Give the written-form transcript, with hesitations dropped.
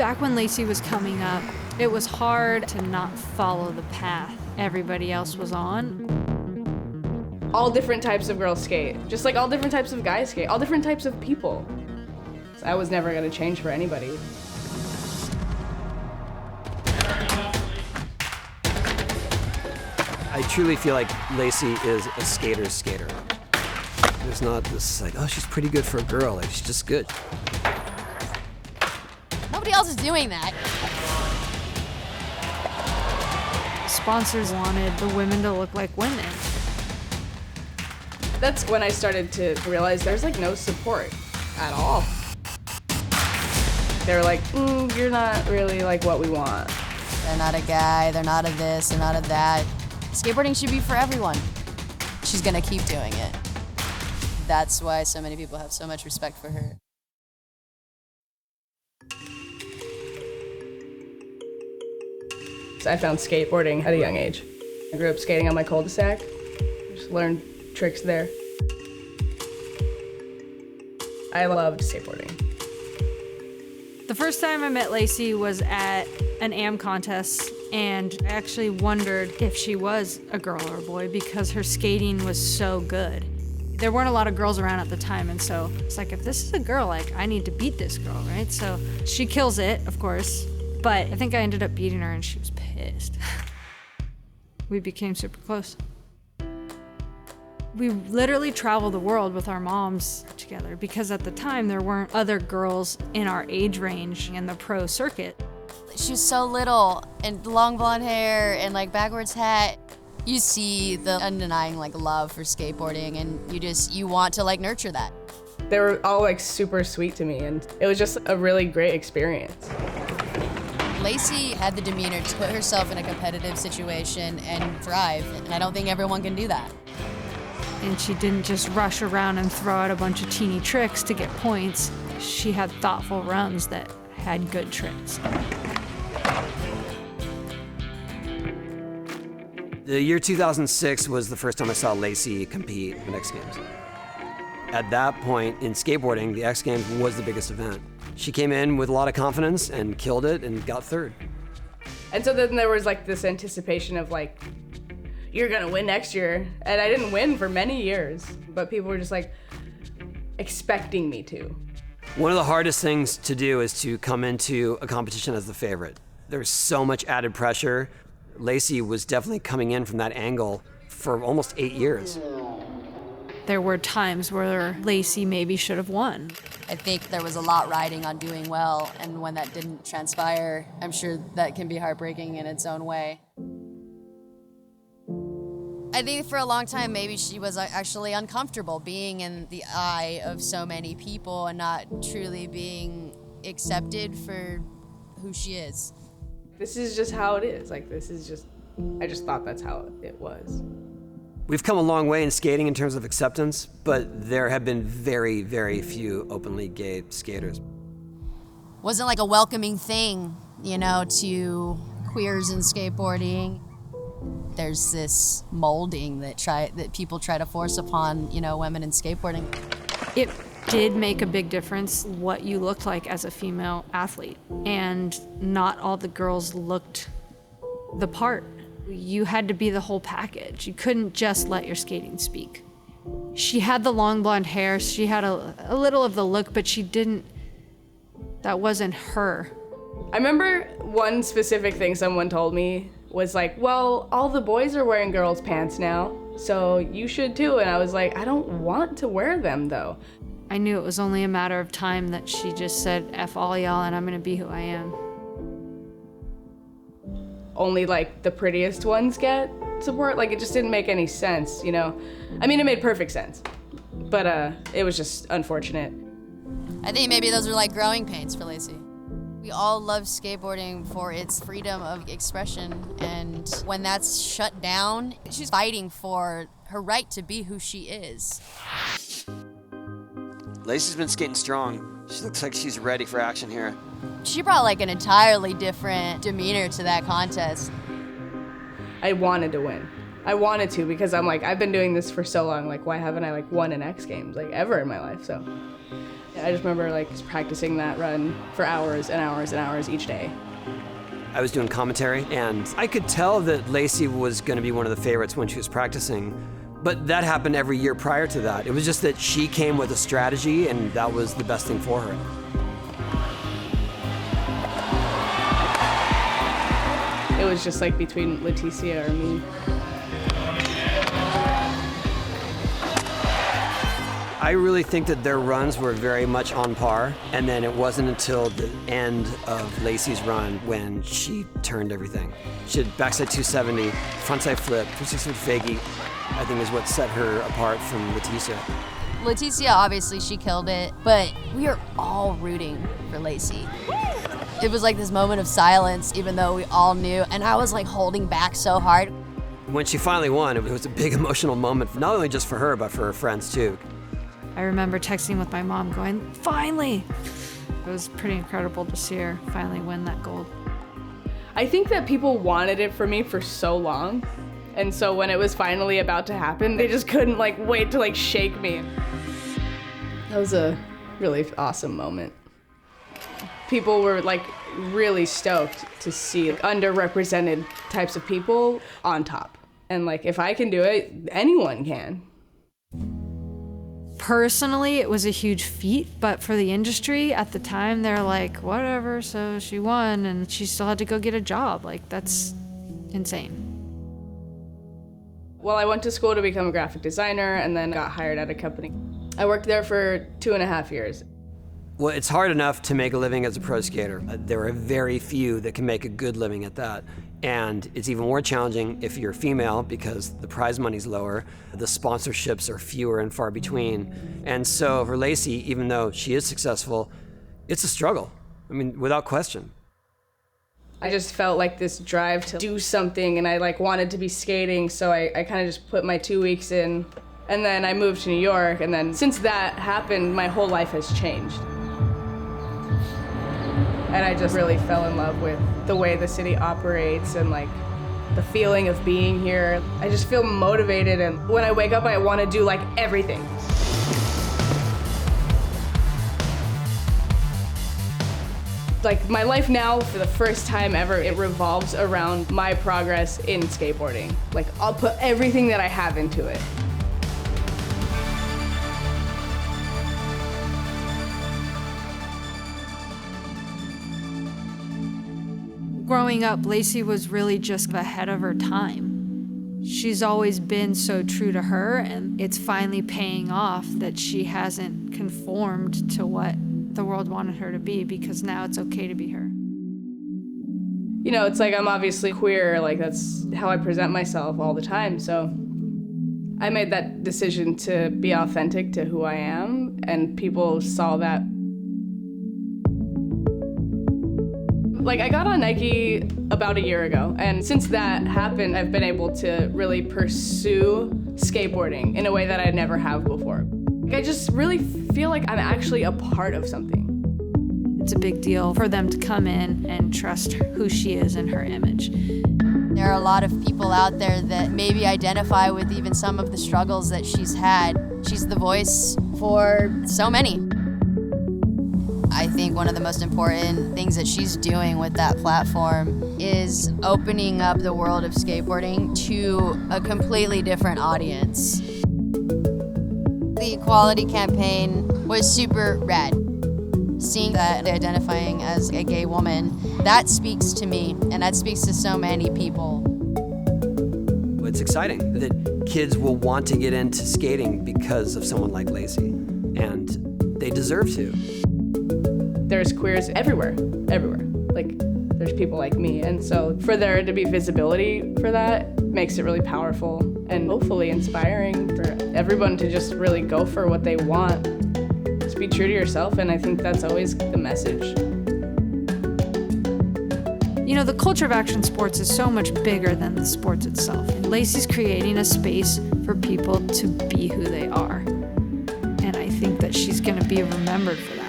Back when Lacey was coming up, it was hard to not follow the path everybody else was on. All different types of girls skate, just like all different types of guys skate, all different types of people. I was never gonna change for anybody. I truly feel like Lacey is a skater's skater. There's not this like, oh, she's pretty good for a girl. Like, she's just good. Nobody else is doing that. Sponsors wanted the women to look like women. That's when I started to realize there's like no support at all. They were like, you're not really like what we want. They're not a guy, they're not a this, they're not a that. Skateboarding should be for everyone. She's gonna keep doing it. That's why so many people have so much respect for her. So I found skateboarding at a young age. I grew up skating on my cul-de-sac. Just learned tricks there. I loved skateboarding. The first time I met Lacey was at an AM contest, and I actually wondered if she was a girl or a boy because her skating was so good. There weren't a lot of girls around at the time, and so it's like, if this is a girl, like, I need to beat this girl, right? So she kills it, of course, but I think I ended up beating her and she was pissed. We became super close. We literally traveled the world with our moms together because at the time there weren't other girls in our age range in the pro circuit. She was so little and long blonde hair and like backwards hat. You see the undenying like love for skateboarding and you want to like nurture that. They were all like super sweet to me and it was just a really great experience. Lacey had the demeanor to put herself in a competitive situation and thrive, and I don't think everyone can do that. And she didn't just rush around and throw out a bunch of teeny tricks to get points. She had thoughtful runs that had good tricks. The year 2006 was the first time I saw Lacey compete in X Games. At that point in skateboarding, the X Games was the biggest event. She came in with a lot of confidence and killed it and got third. And so then there was like this anticipation of like, you're gonna win next year. And I didn't win for many years, but people were just like expecting me to. One of the hardest things to do is to come into a competition as the favorite. There's so much added pressure. Lacey was definitely coming in from that angle for almost 8 years. There were times where Lacey maybe should have won. I think there was a lot riding on doing well, and when that didn't transpire, I'm sure that can be heartbreaking in its own way. I think for a long time, maybe she was actually uncomfortable being in the eye of so many people and not truly being accepted for who she is. This is just how it is. Like, I just thought that's how it was. We've come a long way in skating in terms of acceptance, but there have been very, very few openly gay skaters. Wasn't like a welcoming thing, you know, to queers in skateboarding. There's this molding that people try to force upon, you know, women in skateboarding. It did make a big difference what you looked like as a female athlete, and not all the girls looked the part. You had to be the whole package. You couldn't just let your skating speak. She had the long blonde hair, she had a little of the look, but that wasn't her. I remember one specific thing someone told me was like, well, all the boys are wearing girls' pants now, so you should too. And I was like, I don't want to wear them though. I knew it was only a matter of time that she just said, F all y'all, and I'm gonna be who I am. Only like the prettiest ones get support. Like, it just didn't make any sense, you know? I mean, it made perfect sense, but it was just unfortunate. I think maybe those are like growing pains for Lacey. We all love skateboarding for its freedom of expression, and when that's shut down, she's fighting for her right to be who she is. Lacey's been skating strong. She looks like she's ready for action here. She brought like an entirely different demeanor to that contest. I wanted to win. I wanted to because I'm like, I've been doing this for so long. Like, why haven't I like won an X Games like ever in my life? So I just remember like just practicing that run for hours and hours and hours each day. I was doing commentary, and I could tell that Lacey was going to be one of the favorites when she was practicing. But that happened every year prior to that. It was just that she came with a strategy, and that was the best thing for her. It was just like between Leticia or me. I really think that their runs were very much on par, and then it wasn't until the end of Lacey's run when she turned everything. She had backside 270, frontside flip, 360 fakie, I think is what set her apart from Leticia. Leticia, obviously, she killed it, but we are all rooting for Lacey. It was like this moment of silence, even though we all knew, and I was like holding back so hard. When she finally won, it was a big emotional moment, not only just for her, but for her friends too. I remember texting with my mom going, finally! It was pretty incredible to see her finally win that gold. I think that people wanted it for me for so long. And so when it was finally about to happen, they just couldn't like wait to like shake me. That was a really awesome moment. People were like really stoked to see underrepresented types of people on top. And like, if I can do it, anyone can. Personally, it was a huge feat, but for the industry at the time, they're like, whatever, so she won and she still had to go get a job. Like, that's insane. Well, I went to school to become a graphic designer and then got hired at a company. I worked there for 2.5 years. Well, it's hard enough to make a living as a pro skater. There are very few that can make a good living at that. And it's even more challenging if you're female because the prize money's lower, the sponsorships are fewer and far between. And so for Lacey, even though she is successful, it's a struggle. I mean, without question. I just felt like this drive to do something and I like wanted to be skating, so I kind of just put my 2 weeks in. And then I moved to New York, and then since that happened, my whole life has changed. And I just really fell in love with the way the city operates and like the feeling of being here. I just feel motivated, and when I wake up, I want to do like everything. Like my life now, for the first time ever, it revolves around my progress in skateboarding. Like I'll put everything that I have into it. Growing up, Lacey was really just ahead of her time. She's always been so true to her, and it's finally paying off that she hasn't conformed to what the world wanted her to be, because now it's okay to be her. You know, it's like I'm obviously queer, like that's how I present myself all the time, so I made that decision to be authentic to who I am, and people saw that. Like, I got on Nike about a year ago, and since that happened, I've been able to really pursue skateboarding in a way that I never have before. Like, I just really feel like I'm actually a part of something. It's a big deal for them to come in and trust who she is and her image. There are a lot of people out there that maybe identify with even some of the struggles that she's had. She's the voice for so many. I think one of the most important things that she's doing with that platform is opening up the world of skateboarding to a completely different audience. The equality campaign was super rad. Seeing that identifying as a gay woman, that speaks to me, and that speaks to so many people. It's exciting that kids will want to get into skating because of someone like Lacey, and they deserve to. There's queers everywhere. Like, there's people like me, and so for there to be visibility for that makes it really powerful and hopefully inspiring for everyone to just really go for what they want. Just be true to yourself, and I think that's always the message. You know, the culture of action sports is so much bigger than the sports itself. And Lacey's creating a space for people to be who they are. And I think that she's going to be remembered for that.